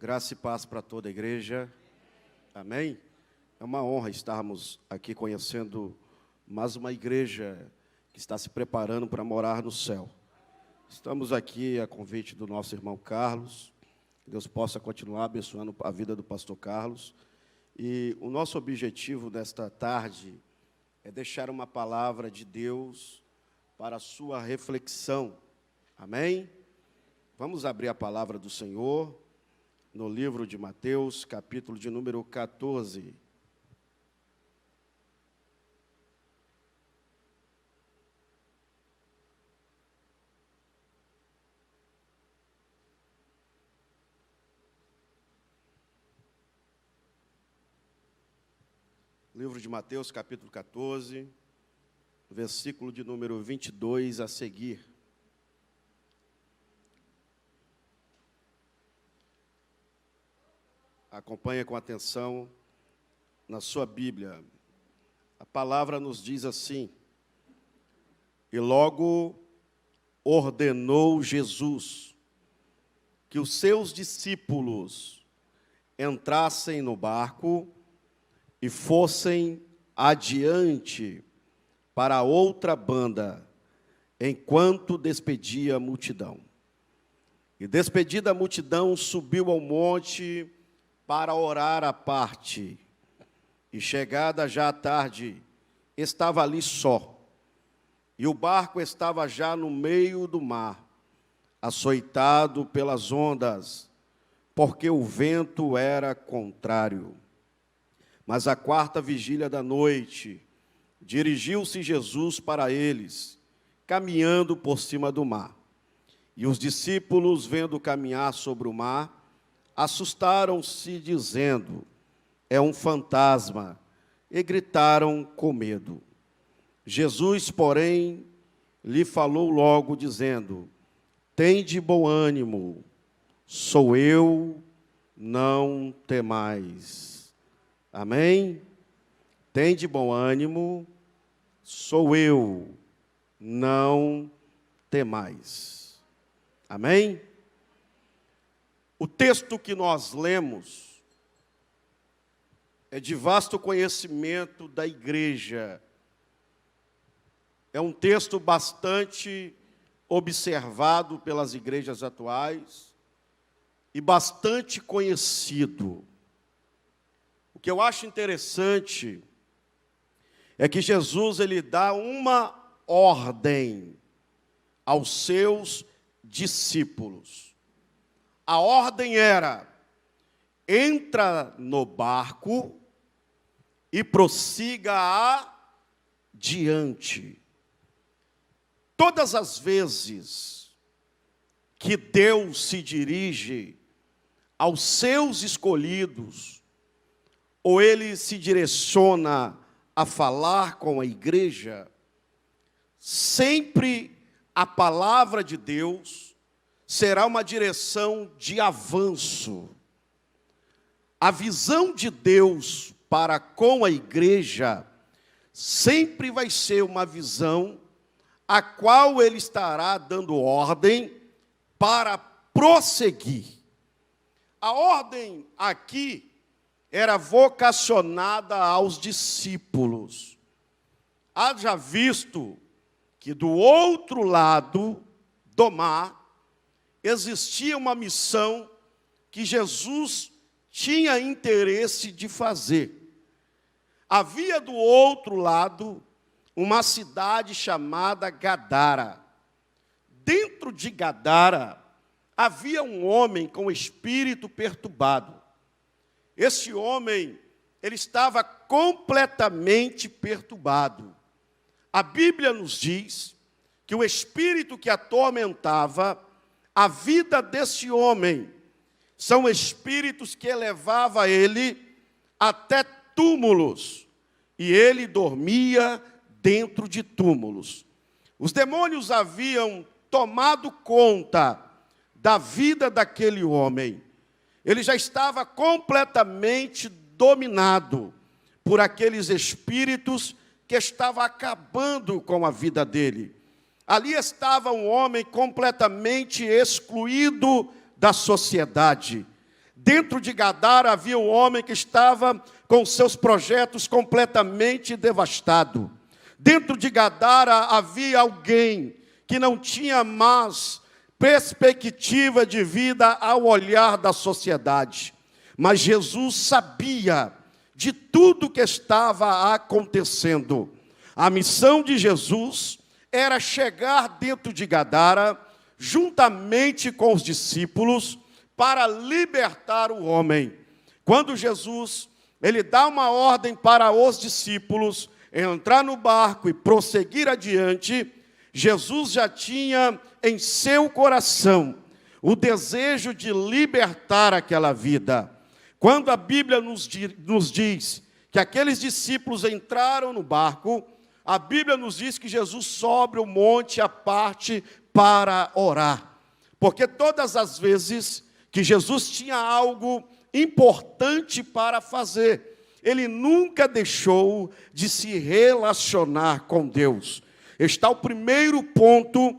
Graça e paz para toda a igreja. Amém? É uma honra estarmos aqui conhecendo mais uma igreja que está se preparando para morar no céu. Estamos aqui a convite do nosso irmão Carlos. Que Deus possa continuar abençoando a vida do pastor Carlos. E o nosso objetivo nesta tarde é deixar uma palavra de Deus para a sua reflexão. Amém? Vamos abrir a palavra do Senhor no livro de Mateus, capítulo de número 14. Livro de Mateus, capítulo 14, versículo de número 22 a seguir. Acompanhe com atenção na sua Bíblia. A palavra nos diz assim: e logo ordenou Jesus que os seus discípulos entrassem no barco e fossem adiante para outra banda, enquanto despedia a multidão. E despedida a multidão, subiu ao monte para orar à parte. E chegada já a tarde, estava ali só. E o barco estava já no meio do mar, açoitado pelas ondas, porque o vento era contrário. Mas à quarta vigília da noite, dirigiu-se Jesus para eles, caminhando por cima do mar. E os discípulos, vendo caminhar sobre o mar, assustaram-se, dizendo: é um fantasma, e gritaram com medo. Jesus, porém, lhe falou logo, dizendo: tende bom ânimo, sou eu, não temais. Amém? Tende bom ânimo, sou eu, não temais. Amém? O texto que nós lemos é de vasto conhecimento da igreja. É um texto bastante observado pelas igrejas atuais e bastante conhecido. O que eu acho interessante é que Jesus ele dá uma ordem aos seus discípulos. A ordem era: entra no barco e prossiga adiante. Todas as vezes que Deus se dirige aos seus escolhidos, ou Ele se direciona a falar com a igreja, sempre a palavra de Deus será uma direção de avanço. A visão de Deus para com a igreja sempre vai ser uma visão a qual Ele estará dando ordem para prosseguir. A ordem aqui era vocacionada aos discípulos. Haja visto que do outro lado do mar existia uma missão que Jesus tinha interesse de fazer. Havia do outro lado uma cidade chamada Gadara. Dentro de Gadara havia um homem com espírito perturbado. Esse homem, ele estava completamente perturbado. A Bíblia nos diz que o espírito que atormentava a vida desse homem são espíritos que levavam ele até túmulos, e ele dormia dentro de túmulos. Os demônios haviam tomado conta da vida daquele homem. Ele já estava completamente dominado por aqueles espíritos que estavam acabando com a vida dele. Ali estava um homem completamente excluído da sociedade, Dentro de Gadara havia um homem que estava com seus projetos completamente devastado. Dentro de Gadara havia alguém que não tinha mais perspectiva de vida ao olhar da sociedade. Mas Jesus sabia de tudo que estava acontecendo. A missão de Jesus era chegar dentro de Gadara, juntamente com os discípulos, para libertar o homem. Quando Jesus, ele dá uma ordem para os discípulos entrar no barco e prosseguir adiante, Jesus já tinha em seu coração o desejo de libertar aquela vida. Quando a Bíblia nos diz que aqueles discípulos entraram no barco, a Bíblia nos diz que Jesus sobe o monte à parte para orar. Porque todas as vezes que Jesus tinha algo importante para fazer, ele nunca deixou de se relacionar com Deus. Está o primeiro ponto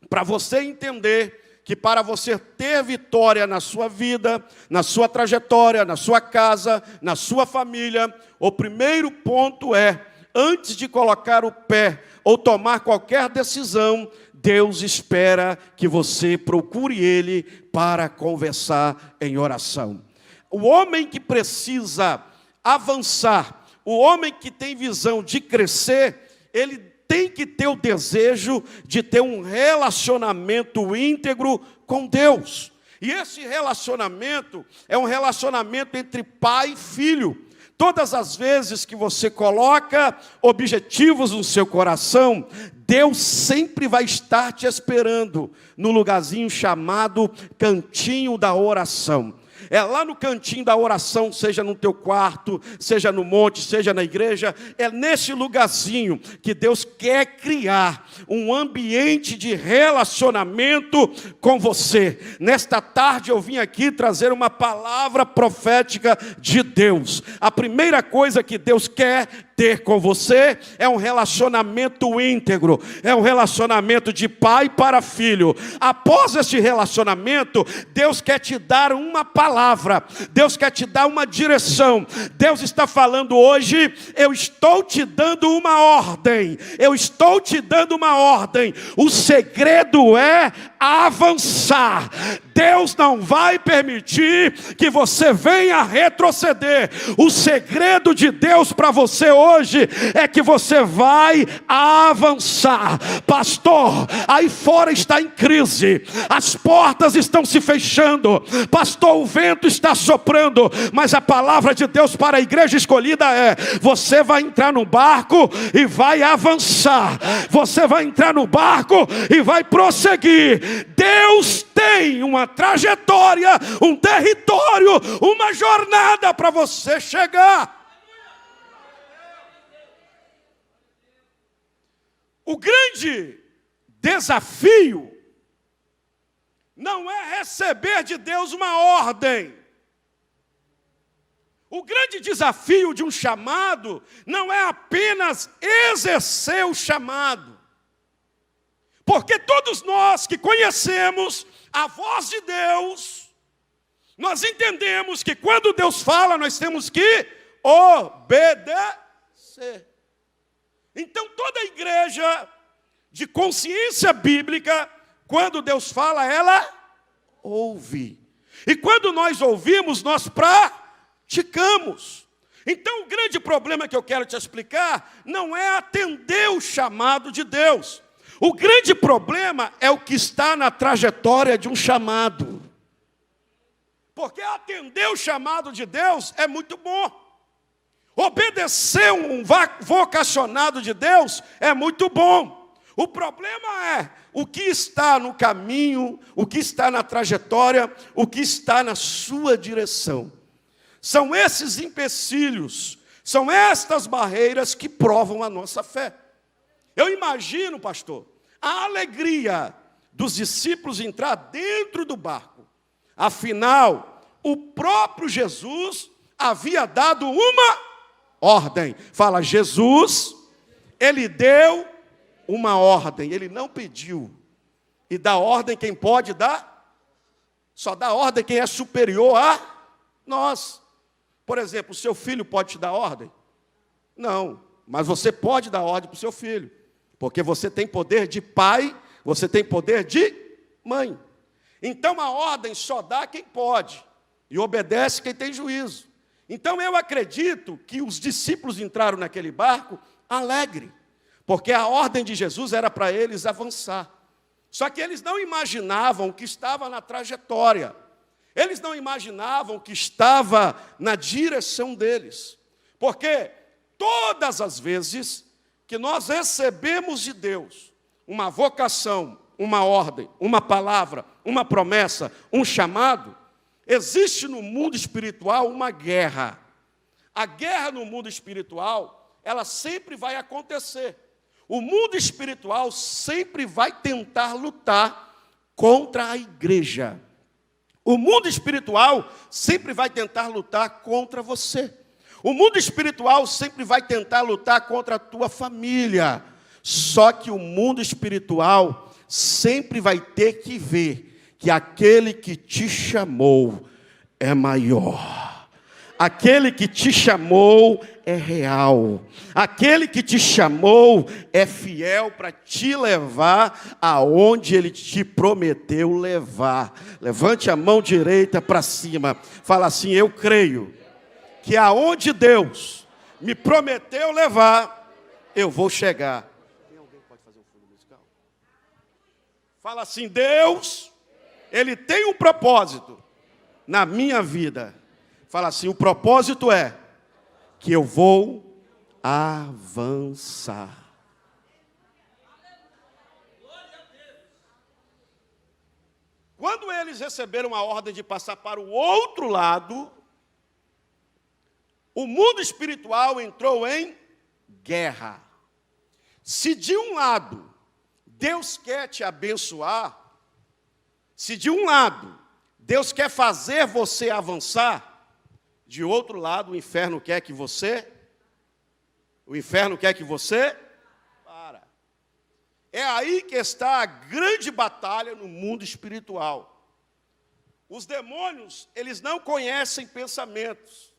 para você entender que para você ter vitória na sua vida, na sua trajetória, na sua casa, na sua família, o primeiro ponto é, antes de colocar o pé ou tomar qualquer decisão, Deus espera que você procure Ele para conversar em oração. O homem que precisa avançar, o homem que tem visão de crescer, ele tem que ter o desejo de ter um relacionamento íntegro com Deus. E esse relacionamento é um relacionamento entre pai e filho. Todas as vezes que você coloca objetivos no seu coração, Deus sempre vai estar te esperando no lugarzinho chamado cantinho da oração. É lá no cantinho da oração, seja no teu quarto, seja no monte, seja na igreja, é nesse lugarzinho que Deus quer criar um ambiente de relacionamento com você. Nesta tarde eu vim aqui trazer uma palavra profética de Deus. A primeira coisa que Deus quer ter com você é um relacionamento íntegro, é um relacionamento de pai para filho. Após esse relacionamento, Deus quer te dar uma palavra, Deus quer te dar uma direção. Deus está falando hoje, eu estou te dando uma ordem, eu estou te dando uma ordem. O segredo é avançar. Deus não vai permitir que você venha retroceder. O segredo de Deus para você hoje é que você vai avançar. Pastor, aí fora está em crise, as portas estão se fechando, pastor, o vento está soprando, mas a palavra de Deus para a igreja escolhida é: você vai entrar no barco e vai avançar, você vai entrar no barco e vai prosseguir. Deus tem uma trajetória, um território, uma jornada para você chegar. O grande desafio não é receber de Deus uma ordem. O grande desafio de um chamado não é apenas exercer o chamado. Porque todos nós que conhecemos a voz de Deus, nós entendemos que quando Deus fala, nós temos que obedecer. Então toda a igreja de consciência bíblica, quando Deus fala, ela ouve. E quando nós ouvimos, nós praticamos. Então o grande problema que eu quero te explicar não é atender o chamado de Deus. O grande problema é o que está na trajetória de um chamado. Porque atender o chamado de Deus é muito bom. Obedecer um vocacionado de Deus é muito bom. O problema é o que está no caminho, o que está na trajetória, o que está na sua direção. São esses empecilhos, são estas barreiras que provam a nossa fé. Eu imagino, pastor, a alegria dos discípulos entrar dentro do barco. Afinal, o próprio Jesus havia dado uma ordem. Fala, Jesus, ele deu uma ordem, ele não pediu. E dá ordem quem pode dar? Só dá ordem quem é superior a nós. Por exemplo, o seu filho pode te dar ordem? Não, mas você pode dar ordem para o seu filho, porque você tem poder de pai, você tem poder de mãe. Então a ordem só dá quem pode, e obedece quem tem juízo. Então eu acredito que os discípulos entraram naquele barco alegre, porque a ordem de Jesus era para eles avançar. Só que eles não imaginavam o que estava na trajetória. Eles não imaginavam o que estava na direção deles. Porque todas as vezes que nós recebemos de Deus uma vocação, uma ordem, uma palavra, uma promessa, um chamado, existe no mundo espiritual uma guerra. A guerra no mundo espiritual, ela sempre vai acontecer. O mundo espiritual sempre vai tentar lutar contra a igreja. O mundo espiritual sempre vai tentar lutar contra você. O mundo espiritual sempre vai tentar lutar contra a tua família. Só que o mundo espiritual sempre vai ter que ver que aquele que te chamou é maior. Aquele que te chamou é real. Aquele que te chamou é fiel para te levar aonde ele te prometeu levar. Levante a mão direita para cima. Fala assim: eu creio que aonde Deus me prometeu levar, eu vou chegar. Tem alguém que pode fazer um fundo musical? Fala assim: Deus, Ele tem um propósito na minha vida. Fala assim: o propósito é que eu vou avançar. Quando eles receberam a ordem de passar para o outro lado, o mundo espiritual entrou em guerra. Se de um lado Deus quer te abençoar, se de um lado Deus quer fazer você avançar, de outro lado o inferno quer que você para. É aí que está a grande batalha no mundo espiritual. Os demônios, eles não conhecem pensamentos,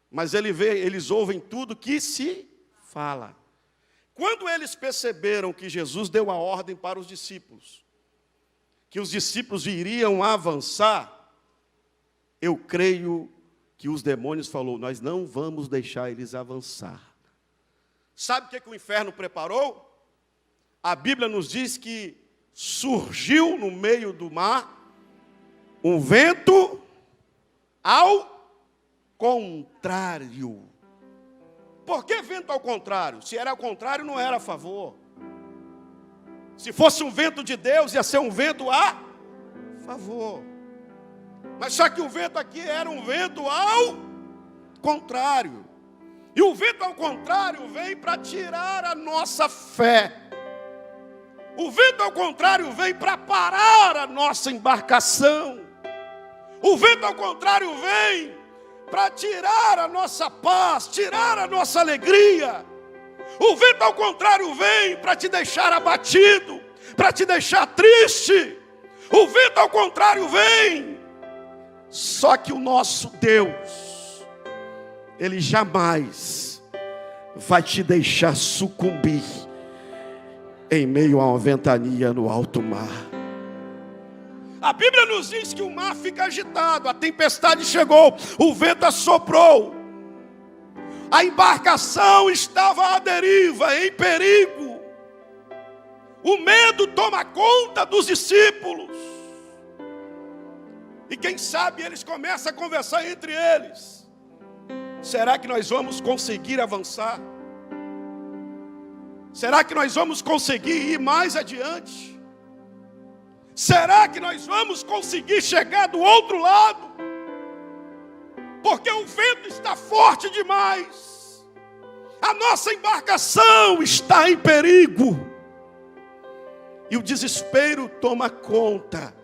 mas eles ouvem tudo que se fala. Quando eles perceberam que Jesus deu a ordem para os discípulos, que os discípulos iriam avançar, eu creio que os demônios falaram: nós não vamos deixar eles avançar. Sabe o que o inferno preparou? A Bíblia nos diz que surgiu no meio do mar um vento ao contrário. Por que vento ao contrário? Se era ao contrário, não era a favor. Se fosse um vento de Deus, ia ser um vento a favor. Mas só que o vento aqui era um vento ao contrário. E o vento ao contrário vem para tirar a nossa fé. O vento ao contrário vem para parar a nossa embarcação. O vento ao contrário vem para tirar a nossa paz, tirar a nossa alegria. O vento ao contrário vem para te deixar abatido, para te deixar triste. O vento ao contrário vem. Só que o nosso Deus, Ele jamais vai te deixar sucumbir em meio a uma ventania no alto mar. A Bíblia nos diz que o mar fica agitado, a tempestade chegou, o vento assoprou, a embarcação estava à deriva, em perigo. O medo toma conta dos discípulos. E quem sabe eles começam a conversar entre eles. Será que nós vamos conseguir avançar? Será que nós vamos conseguir ir mais adiante? Será que nós vamos conseguir chegar do outro lado? Porque o vento está forte demais. A nossa embarcação está em perigo. E o desespero toma conta.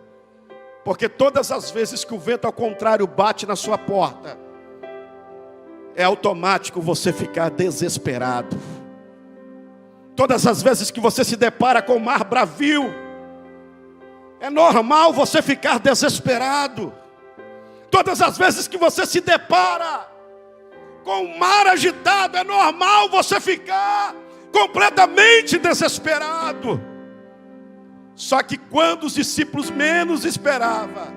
Porque todas as vezes que o vento ao contrário bate na sua porta, é automático você ficar desesperado. Todas as vezes que você se depara com o mar bravio, É normal você ficar desesperado. Todas as vezes que você se depara com um mar agitado, é normal você ficar completamente desesperado. Só que quando os discípulos menos esperavam,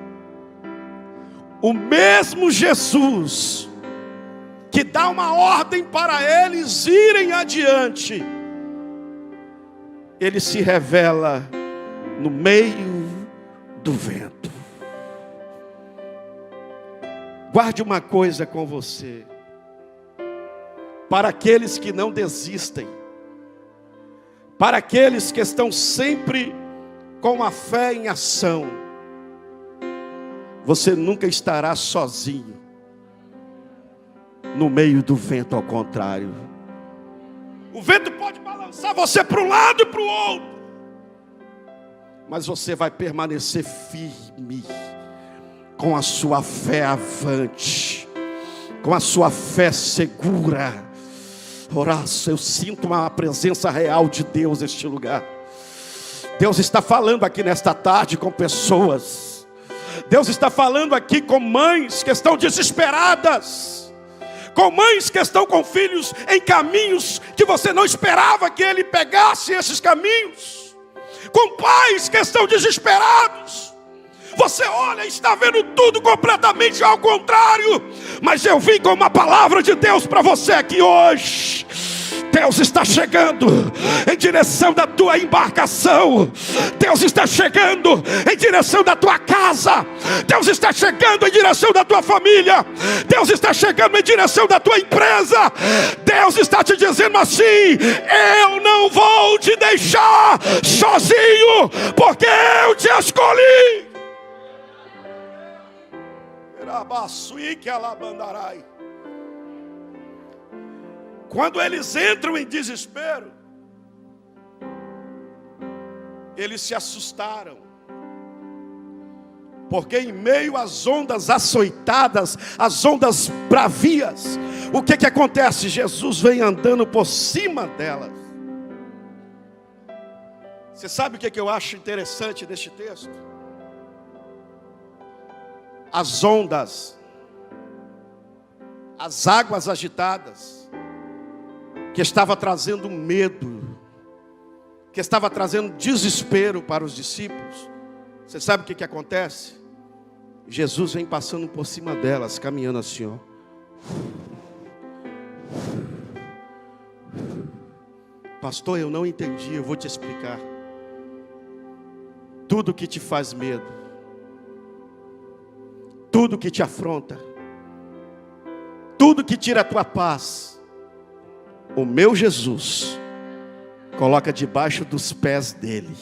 o mesmo Jesus que dá uma ordem para eles irem adiante, ele se revela no meio do vento. Guarde uma coisa com você: para aqueles que não desistem, para aqueles que estão sempre com a fé em ação, você nunca estará sozinho no meio do vento. Ao contrário, o vento pode balançar você para um lado e para o outro, mas você vai permanecer firme, com a sua fé avante, com a sua fé segura. Horácio, eu sinto uma presença real de Deus neste lugar. Deus está falando aqui nesta tarde com pessoas. Deus está falando aqui com mães que estão desesperadas, com mães que estão com filhos em caminhos que você não esperava que ele pegasse esses caminhos, com pais que estão desesperados. Você olha e está vendo tudo completamente ao contrário, mas eu vim com uma palavra de Deus para você aqui hoje. Deus está chegando em direção da tua embarcação. Deus está chegando em direção da tua casa. Deus está chegando em direção da tua família. Deus está chegando em direção da tua empresa. Deus está te dizendo assim: eu não vou te deixar sozinho, porque eu te escolhi. Quando eles entram em desespero, eles se assustaram, porque em meio às ondas açoitadas, às ondas bravias, o que acontece? Jesus vem andando por cima delas. Você sabe o que eu acho interessante neste texto? As ondas, as águas agitadas, que estava trazendo medo, que estava trazendo desespero para os discípulos. Você sabe o que acontece? Jesus vem passando por cima delas, caminhando assim, ó. Pastor, eu não entendi, eu vou te explicar. Tudo que te faz medo, tudo que te afronta, tudo que tira a tua paz, o meu Jesus coloca debaixo dos pés dele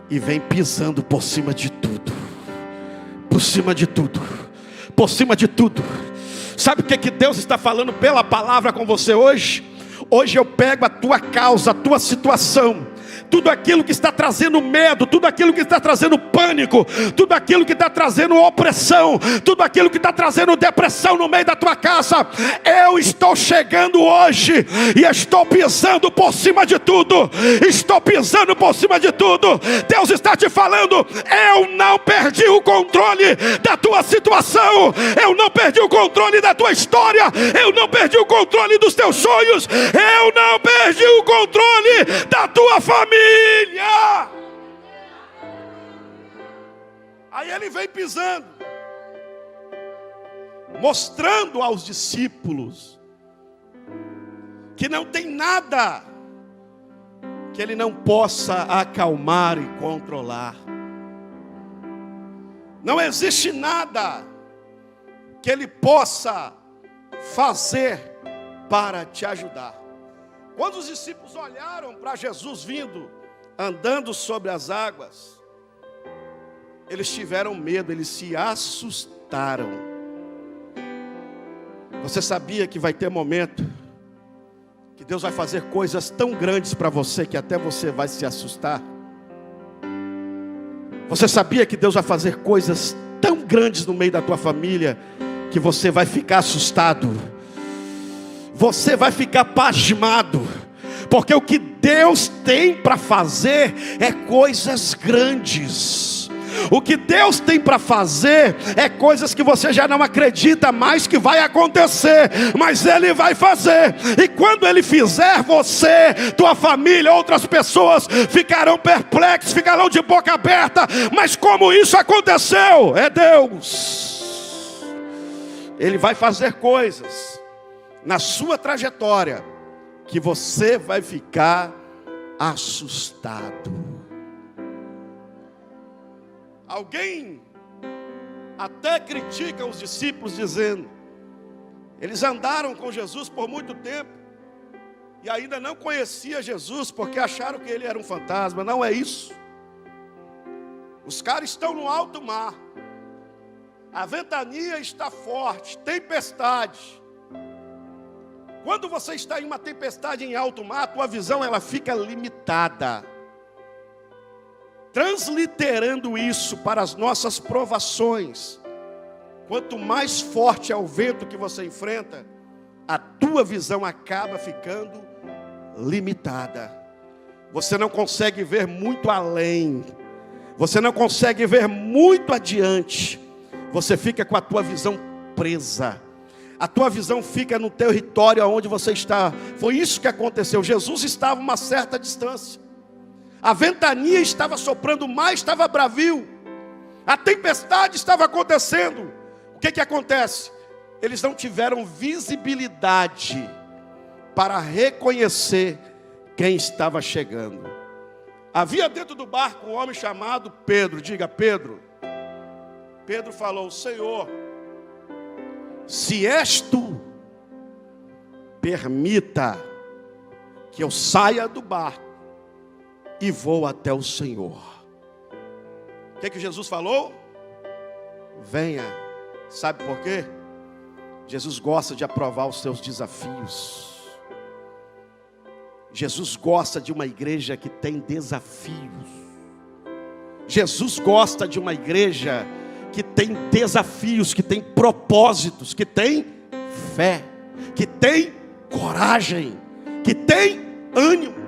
e vem pisando por cima de tudo, por cima de tudo, por cima de tudo. Sabe o que Deus está falando pela palavra com você hoje? Hoje eu pego a tua causa, a tua situação, tudo aquilo que está trazendo medo, tudo aquilo que está trazendo pânico, tudo aquilo que está trazendo opressão, tudo aquilo que está trazendo depressão no meio da tua casa. Eu estou chegando hoje e estou pisando por cima de tudo. Estou pisando por cima de tudo. Deus está te falando: eu não perdi o controle da tua situação, eu não perdi o controle da tua história, eu não perdi o controle dos teus sonhos, eu não perdi o controle da tua família. Aí ele vem pisando, mostrando aos discípulos que não tem nada que ele não possa acalmar e controlar. Não existe nada que ele possa fazer para te ajudar. Quando os discípulos olharam para Jesus vindo, andando sobre as águas, eles tiveram medo, eles se assustaram. Você sabia que vai ter momento que Deus vai fazer coisas tão grandes para você que até você vai se assustar? Você sabia que Deus vai fazer coisas tão grandes no meio da tua família que você vai ficar assustado? Você vai ficar pasmado, porque o que Deus tem para fazer é coisas grandes. O que Deus tem para fazer é coisas que você já não acredita mais que vai acontecer, mas Ele vai fazer. E quando Ele fizer, você, tua família, outras pessoas ficarão perplexos, ficarão de boca aberta. Mas como isso aconteceu? É Deus. Ele vai fazer coisas na sua trajetória que você vai ficar assustado. Alguém até critica os discípulos dizendo: eles andaram com Jesus por muito tempo e ainda não conhecia Jesus porque acharam que ele era um fantasma. Não é isso. Os caras estão no alto mar, a ventania está forte, tempestade. Quando você está em uma tempestade em alto mar, a tua visão ela fica limitada. Transliterando isso para as nossas provações, quanto mais forte é o vento que você enfrenta, a tua visão acaba ficando limitada. Você não consegue ver muito além, você não consegue ver muito adiante, você fica com a tua visão presa. A tua visão fica no território onde você está. Foi isso que aconteceu. Jesus estava a uma certa distância. A ventania estava soprando, o mar estava bravio, a tempestade estava acontecendo. O que acontece? Eles não tiveram visibilidade para reconhecer quem estava chegando. Havia dentro do barco um homem chamado Pedro. Diga, Pedro. Pedro falou: Senhor, se és tu, permita que eu saia do barco e vou até o Senhor. O que Jesus falou? Venha. Sabe por quê? Jesus gosta de aprovar os seus desafios. Jesus gosta de uma igreja que tem desafios. Jesus gosta de uma igreja que tem desafios, que tem propósitos, que tem fé, que tem coragem, que tem ânimo.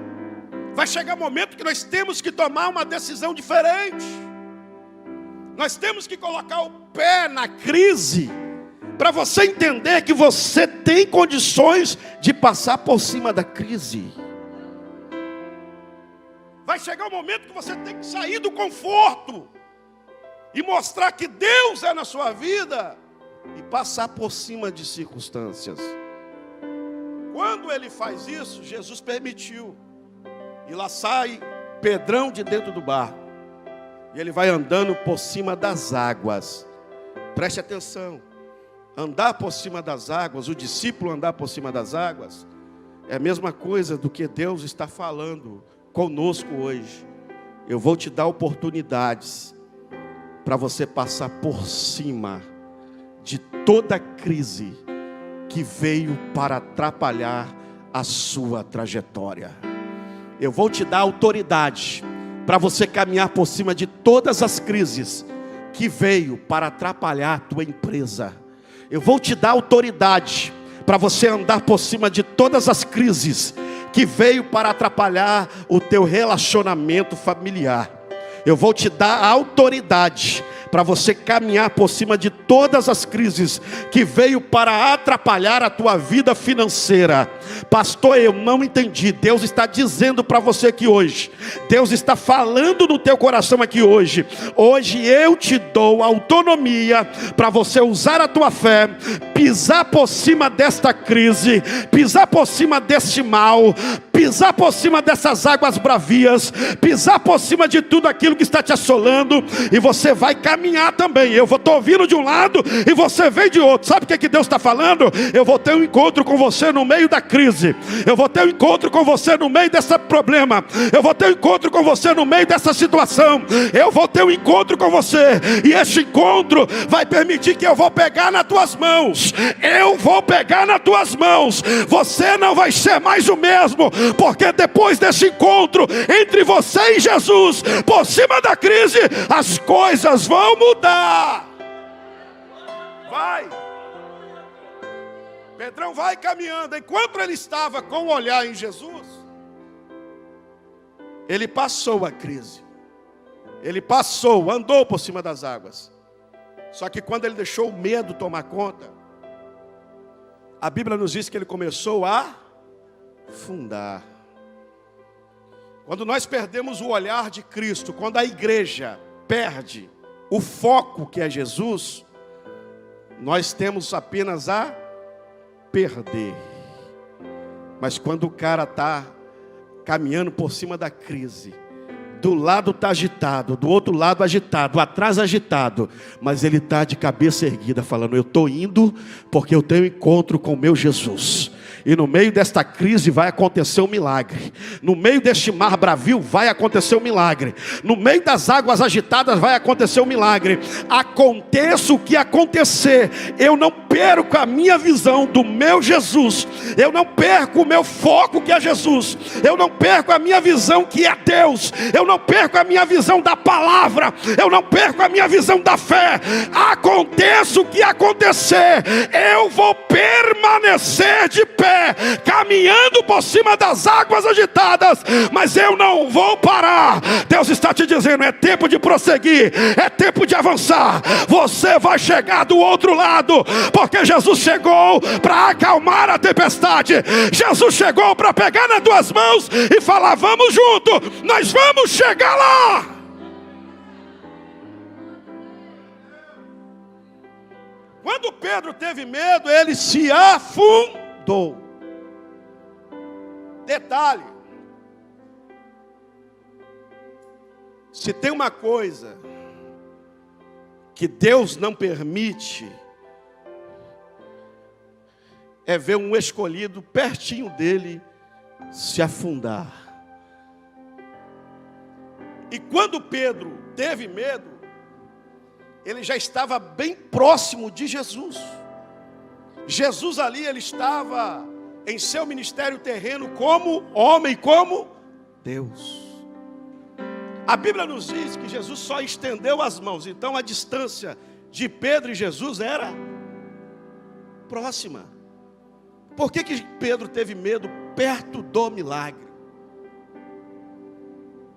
Vai chegar um momento que nós temos que tomar uma decisão diferente. Nós temos que colocar o pé na crise, para você entender que você tem condições de passar por cima da crise. Vai chegar um momento que você tem que sair do conforto e mostrar que Deus é na sua vida e passar por cima de circunstâncias. Quando Ele faz isso, Jesus permitiu. E lá sai Pedrão de dentro do barco. E ele vai andando por cima das águas. Preste atenção. Andar por cima das águas, o discípulo andar por cima das águas, é a mesma coisa do que Deus está falando conosco hoje. Eu vou te dar oportunidades para você passar por cima de toda crise que veio para atrapalhar a sua trajetória. Eu vou te dar autoridade para você caminhar por cima de todas as crises que veio para atrapalhar a tua empresa. Eu vou te dar autoridade para você andar por cima de todas as crises que veio para atrapalhar o teu relacionamento familiar. Eu vou te dar autoridade para você caminhar por cima de todas as crises que veio para atrapalhar a tua vida financeira. Pastor, eu não entendi. Deus está dizendo para você aqui hoje. Deus está falando no teu coração aqui hoje. Hoje eu te dou autonomia para você usar a tua fé, pisar por cima desta crise, pisar por cima deste mal, pisar por cima dessas águas bravias, pisar por cima de tudo aquilo que está te assolando, e você vai caminhar também. Eu estou ouvindo de um lado e você vem de outro. Sabe o que Deus está falando? Eu vou ter um encontro com você no meio da crise, eu vou ter um encontro com você no meio desse problema, eu vou ter um encontro com você no meio dessa situação, eu vou ter um encontro com você, e este encontro vai permitir que eu vou pegar nas tuas mãos, eu vou pegar nas tuas mãos. Você não vai ser mais o mesmo, porque depois desse encontro entre você e Jesus, por cima da crise, as coisas vão mudar. Vai. Pedrão vai caminhando. Enquanto ele estava com o olhar em Jesus, Ele passou a crise. Ele passou, andou por cima das águas. Só que quando ele deixou o medo tomar conta, a Bíblia nos diz que ele começou a afundar. Quando nós perdemos o olhar de Cristo, quando a igreja perde o foco que é Jesus, nós temos apenas a perder. Mas quando o cara está caminhando por cima da crise, do lado está agitado, do outro lado agitado, atrás agitado, mas ele está de cabeça erguida, falando: eu estou indo porque eu tenho encontro com o meu Jesus. E no meio desta crise vai acontecer um milagre. No meio deste mar bravio vai acontecer um milagre. No meio das águas agitadas vai acontecer um milagre. Aconteça o que acontecer, eu não perco a minha visão do meu Jesus. Eu não perco o meu foco que é Jesus. Eu não perco a minha visão que é Deus. Eu não perco a minha visão da palavra. Eu não perco a minha visão da fé. Aconteça o que acontecer, eu vou permanecer de pé, caminhando por cima das águas agitadas, mas eu não vou parar. Deus está te dizendo: é tempo de prosseguir, é tempo de avançar. Você vai chegar do outro lado, porque Jesus chegou para acalmar a tempestade. Jesus chegou para pegar nas tuas mãos e falar: vamos junto, nós vamos chegar lá. Quando Pedro teve medo, ele se afundou. Detalhe: se tem uma coisa que Deus não permite, é ver um escolhido pertinho dele se afundar. E quando Pedro teve medo, ele já estava bem próximo de Jesus. Jesus ali, ele estava em seu ministério terreno como homem, como Deus. A Bíblia nos diz que Jesus só estendeu as mãos. Então a distância de Pedro e Jesus era próxima. Por que Pedro teve medo perto do milagre?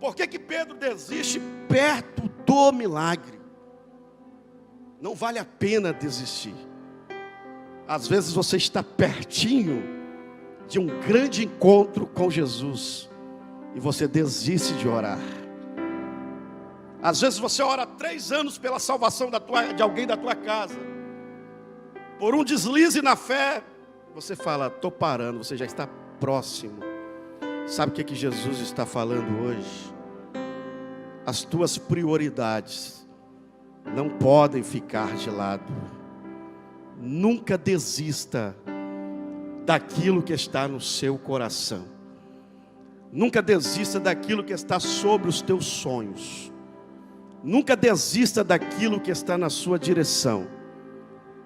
Por que Pedro desiste perto do milagre? Não vale a pena desistir. Às vezes você está pertinho de um grande encontro com Jesus e você desiste de orar. Às vezes você ora 3 anos pela salvação de alguém da tua casa. Por um deslize na fé, você fala: estou parando. Você já está próximo. Sabe o que Jesus está falando hoje? As tuas prioridades não podem ficar de lado. Nunca desista daquilo que está no seu coração. Nunca desista daquilo que está sobre os teus sonhos. Nunca desista daquilo que está na sua direção.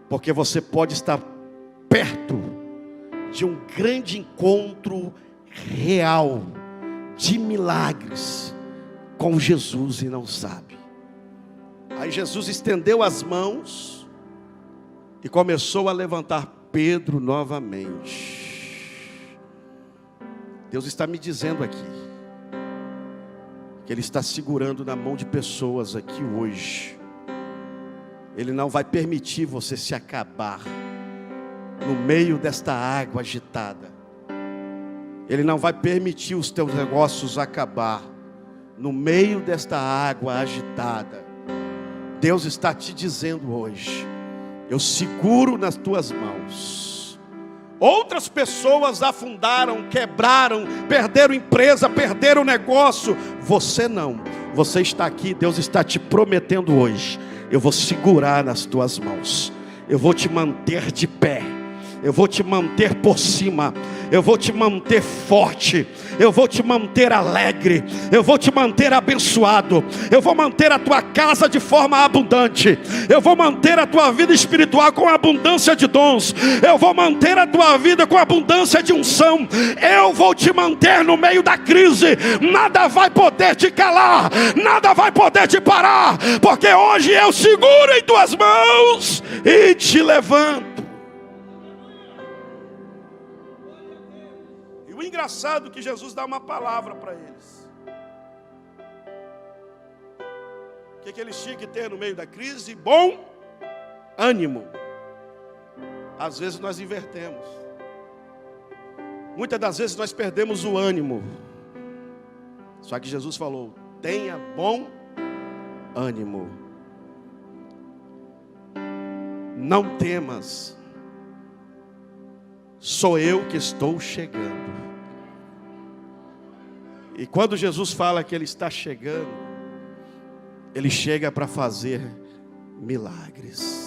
Porque você pode estar perto de um grande encontro real, de milagres, com Jesus e não sabe. Aí Jesus estendeu as mãos e começou a levantar Pedro novamente. Deus está me dizendo aqui que Ele está segurando na mão de pessoas aqui hoje. Ele não vai permitir você se acabar no meio desta água agitada. Ele não vai permitir os teus negócios acabar no meio desta água agitada. Deus está te dizendo hoje: eu seguro nas tuas mãos. Outras pessoas afundaram, quebraram, perderam empresa, perderam negócio. Você não. Você está aqui, Deus está te prometendo hoje: eu vou segurar nas tuas mãos. Eu vou te manter de pé. Eu vou te manter por cima. Eu vou te manter forte. Eu vou te manter alegre. Eu vou te manter abençoado. Eu vou manter a tua casa de forma abundante. Eu vou manter a tua vida espiritual com abundância de dons. Eu vou manter a tua vida com abundância de unção. Eu vou te manter no meio da crise. Nada vai poder te calar. Nada vai poder te parar. Porque hoje eu seguro em tuas mãos e te levanto. O engraçado é que Jesus dá uma palavra para eles. O que eles tinham que ter no meio da crise? Bom ânimo. Às vezes nós invertemos. Muitas das vezes nós perdemos o ânimo. Só que Jesus falou: tenha bom ânimo. Não temas. Sou eu que estou chegando. E quando Jesus fala que Ele está chegando, Ele chega para fazer milagres.